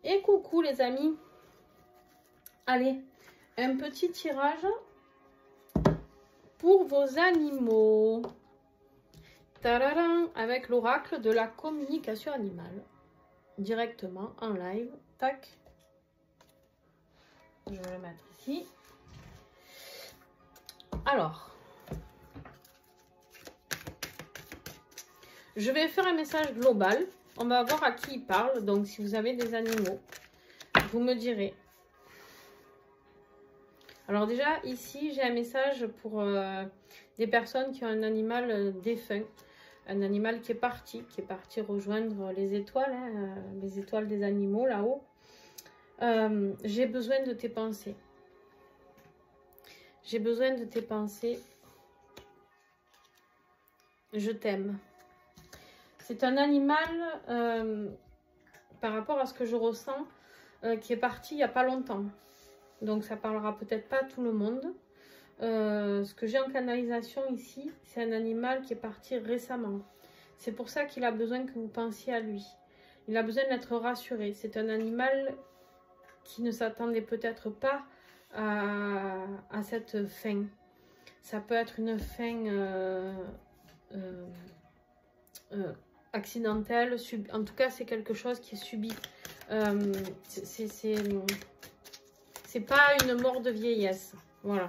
Et coucou les amis. Allez, un petit tirage pour vos animaux. Tadadam, avec l'oracle de la communication animale. Directement en live. Tac. Je vais le mettre ici. Alors. Je vais faire un message global. On va voir à qui il parle. Donc, si vous avez des animaux, vous me direz. Alors déjà, ici, j'ai un message pour des personnes qui ont un animal défunt. Un animal qui est parti rejoindre les étoiles, hein, les étoiles des animaux là-haut. J'ai besoin de tes pensées. J'ai besoin de tes pensées. Je t'aime. C'est un animal, par rapport à ce que je ressens, qui est parti il n'y a pas longtemps. Donc ça parlera peut-être pas à tout le monde. Ce que j'ai en canalisation ici, c'est un animal qui est parti récemment. C'est pour ça qu'il a besoin que vous pensiez à lui. Il a besoin d'être rassuré. C'est un animal qui ne s'attendait peut-être pas à cette fin. Ça peut être une fin accidentelle. En tout cas, c'est quelque chose qui est subi. C'est pas une mort de vieillesse. Voilà.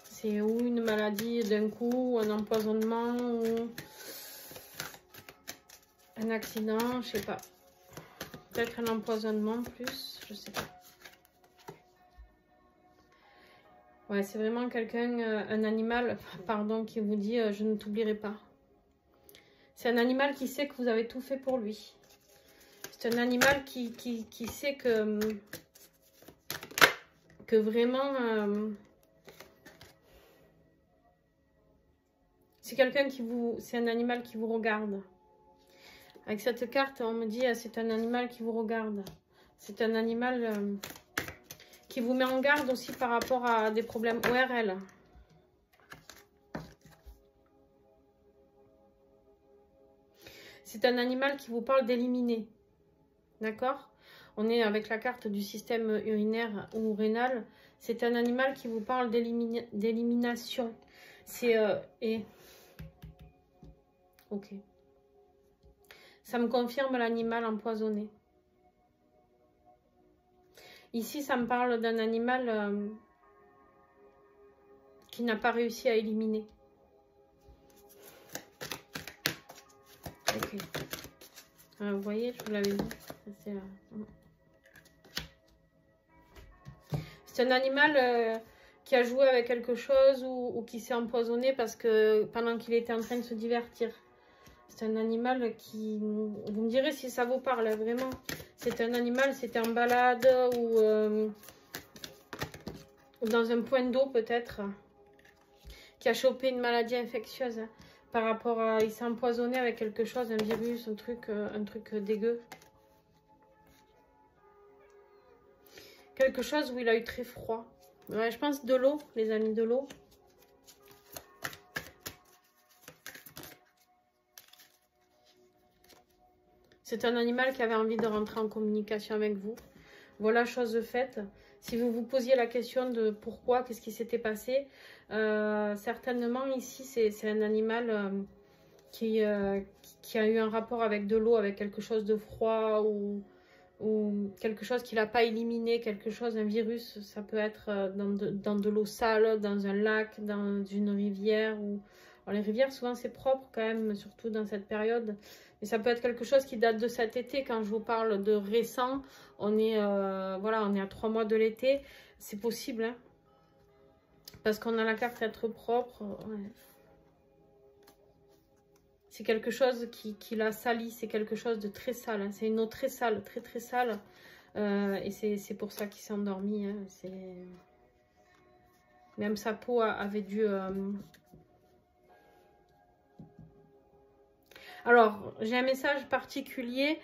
C'est ou une maladie d'un coup, un empoisonnement, ou un accident, je sais pas. Peut-être un empoisonnement plus, je sais pas. Ouais, c'est vraiment quelqu'un, un animal, pardon, qui vous dit je ne t'oublierai pas. C'est un animal qui sait que vous avez tout fait pour lui. C'est un animal qui sait que vraiment... c'est quelqu'un qui vous... C'est un animal qui vous regarde. Avec cette carte, on me dit c'est un animal qui vous regarde. C'est un animal qui vous met en garde aussi par rapport à des problèmes ORL. C'est un animal qui vous parle d'éliminer. D'accord? On est avec la carte du système urinaire ou rénal. C'est un animal qui vous parle d'élimination. C'est... Ok. Ça me confirme l'animal empoisonné. Ici, ça me parle d'un animal qui n'a pas réussi à éliminer. Ok. Vous voyez, je vous l'avais dit. C'est un animal qui a joué avec quelque chose ou qui s'est empoisonné parce que pendant qu'il était en train de se divertir. C'est un animal qui... Vous me direz si ça vous parle, vraiment. C'est un animal, c'était en balade ou dans un point d'eau peut-être, qui a chopé une maladie infectieuse par rapport à... Il s'est empoisonné avec quelque chose, un virus, un truc dégueu. Quelque chose où il a eu très froid. Ouais, je pense de l'eau, les amis, de l'eau. C'est un animal qui avait envie de rentrer en communication avec vous. Voilà, chose faite. Si vous vous posiez la question de pourquoi, qu'est-ce qui s'était passé, certainement ici, c'est un animal qui a eu un rapport avec de l'eau, avec quelque chose de froid ou quelque chose qu'il n'a pas éliminé, quelque chose, un virus. Ça peut être dans de l'eau sale, dans un lac, dans une rivière. Alors, les rivières, souvent, c'est propre quand même, surtout dans cette période. Mais ça peut être quelque chose qui date de cet été. Quand je vous parle de récent, on est, voilà, on est à 3 mois de l'été. C'est possible, hein, parce qu'on a la carte être propre. Ouais. C'est quelque chose qui l'a sali. C'est quelque chose de très sale. Hein. C'est une eau très sale, très très sale. Et c'est pour ça qu'il s'est endormi. Hein. Même sa peau avait dû... Alors, j'ai un message particulier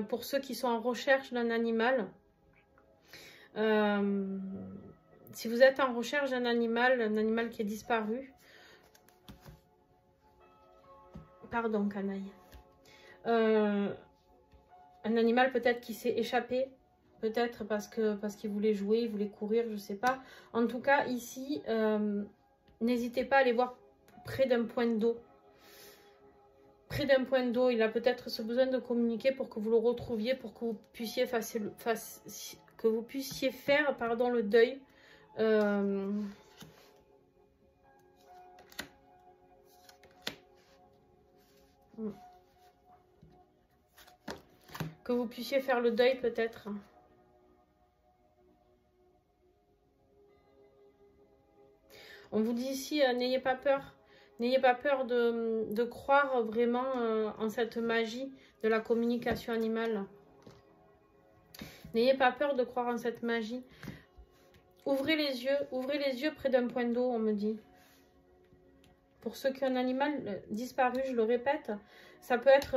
pour ceux qui sont en recherche d'un animal. Si vous êtes en recherche d'un animal qui est disparu. Pardon, canaille. un animal peut-être qui s'est échappé. Peut-être parce qu'il voulait jouer, il voulait courir, je ne sais pas. En tout cas, ici, n'hésitez pas à aller voir près d'un point d'eau. Près d'un point d'eau, il a peut-être ce besoin de communiquer pour que vous le retrouviez, pour que vous puissiez, faire pardon, le deuil. Que vous puissiez faire le deuil peut-être. On vous dit ici, n'ayez pas peur. N'ayez pas peur de croire vraiment en cette magie de la communication animale. N'ayez pas peur de croire en cette magie. Ouvrez les yeux près d'un point d'eau, on me dit. Pour ceux qui ont un animal disparu, je le répète, ça peut être,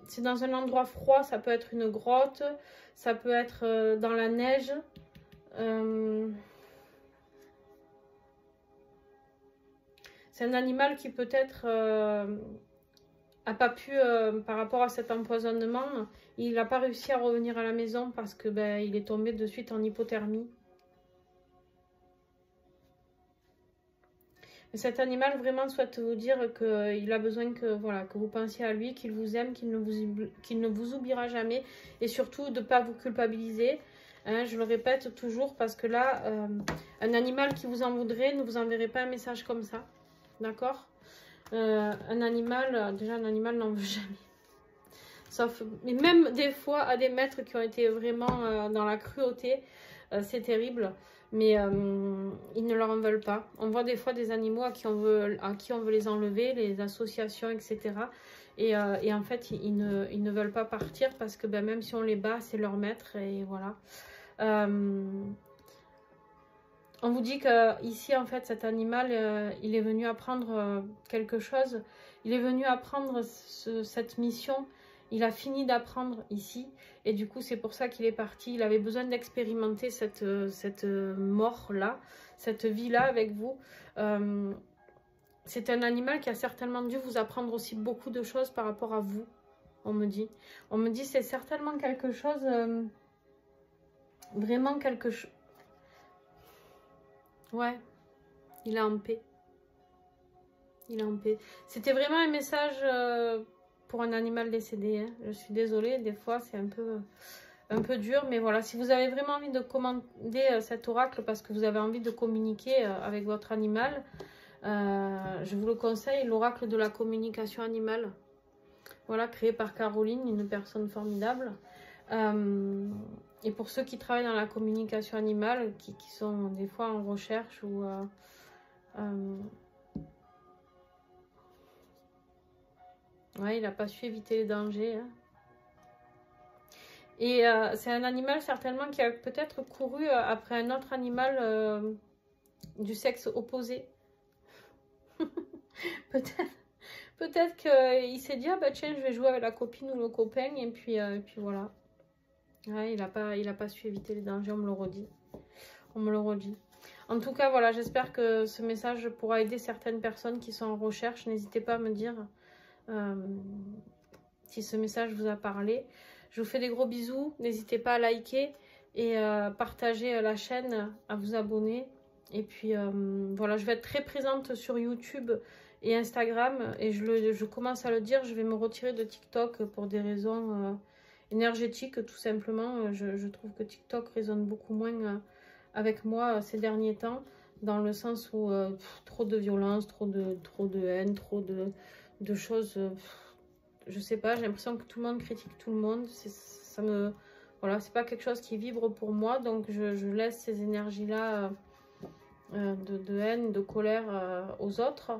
c'est dans un endroit froid, ça peut être une grotte, ça peut être dans la neige. C'est un animal qui peut-être n'a pas pu, par rapport à cet empoisonnement, il n'a pas réussi à revenir à la maison parce que il est tombé de suite en hypothermie. Mais cet animal vraiment souhaite vous dire qu'il a besoin que, voilà, que vous pensiez à lui, qu'il vous aime, qu'il ne vous oubliera jamais et surtout de ne pas vous culpabiliser. Hein, je le répète toujours parce que là, un animal qui vous en voudrait ne vous enverrait pas un message comme ça. D'accord, un animal, déjà un animal n'en veut jamais. Sauf, mais même des fois à des maîtres qui ont été vraiment dans la cruauté, c'est terrible. Mais ils ne leur en veulent pas. On voit des fois des animaux à qui on veut les enlever, les associations, etc. Et en fait, ils ne veulent pas partir parce que même si on les bat, c'est leur maître. Et voilà. On vous dit que ici en fait, cet animal, il est venu apprendre quelque chose. Il est venu apprendre cette mission. Il a fini d'apprendre ici. Et du coup, c'est pour ça qu'il est parti. Il avait besoin d'expérimenter cette mort-là, cette vie-là avec vous. C'est un animal qui a certainement dû vous apprendre aussi beaucoup de choses par rapport à vous, on me dit. On me dit c'est certainement quelque chose, vraiment quelque chose. Ouais, il est en paix. Il est en paix. C'était vraiment un message pour un animal décédé. Hein. Je suis désolée, des fois c'est un peu dur. Mais voilà, si vous avez vraiment envie de commander cet oracle parce que vous avez envie de communiquer avec votre animal, je vous le conseille, l'oracle de la communication animale. Voilà, créé par Caroline, une personne formidable. Et pour ceux qui travaillent dans la communication animale, qui sont des fois en recherche ou... ouais, il n'a pas su éviter les dangers. Hein. Et c'est un animal certainement qui a peut-être couru après un autre animal du sexe opposé. Peut-être qu'il s'est dit, ah bah tiens, je vais jouer avec la copine ou le copain, et puis voilà. Ouais, il a pas su éviter les dangers, on me le redit. On me le redit. En tout cas, voilà, j'espère que ce message pourra aider certaines personnes qui sont en recherche. N'hésitez pas à me dire si ce message vous a parlé. Je vous fais des gros bisous. N'hésitez pas à liker et partager la chaîne, à vous abonner. Et puis, voilà, je vais être très présente sur YouTube et Instagram. Et je commence à le dire, je vais me retirer de TikTok pour des raisons... énergétique tout simplement. Je trouve que TikTok résonne beaucoup moins avec moi ces derniers temps, dans le sens où trop de violence, trop de haine, trop de choses, je sais pas, j'ai l'impression que tout le monde critique tout le monde, voilà, c'est pas quelque chose qui vibre pour moi, donc je laisse ces énergies là de haine, de colère aux autres,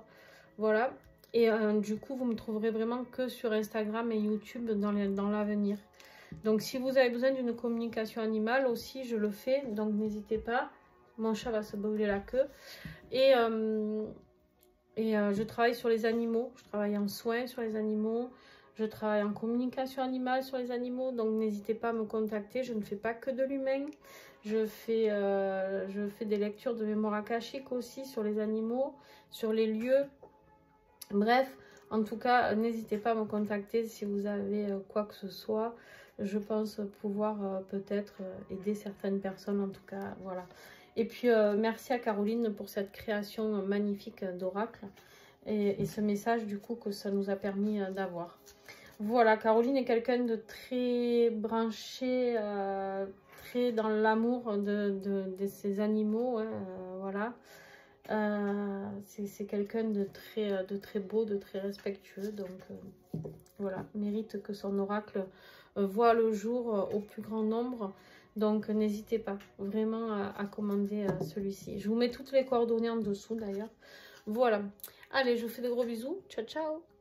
voilà. Et du coup, vous me trouverez vraiment que sur Instagram et YouTube dans l'avenir. Donc, si vous avez besoin d'une communication animale aussi, je le fais. Donc, n'hésitez pas. Mon chat va se brûler la queue. Et je travaille sur les animaux. Je travaille en soins sur les animaux. Je travaille en communication animale sur les animaux. Donc, n'hésitez pas à me contacter. Je ne fais pas que de l'humain. Je fais des lectures de mémoire akashique aussi sur les animaux, sur les lieux. Bref, En tout cas, n'hésitez pas à me contacter si vous avez quoi que ce soit. Je pense pouvoir peut-être aider certaines personnes, en tout cas, voilà. Et puis, merci à Caroline pour cette création magnifique d'oracle et ce message, du coup, que ça nous a permis d'avoir. Voilà, Caroline est quelqu'un de très branché, très dans l'amour de ses animaux, hein, voilà. C'est quelqu'un de très beau, de très respectueux, donc voilà, mérite que son oracle voit le jour au plus grand nombre. Donc n'hésitez pas vraiment à commander celui-ci. Je vous mets toutes les coordonnées en dessous d'ailleurs. Voilà, allez, je vous fais de gros bisous, ciao ciao.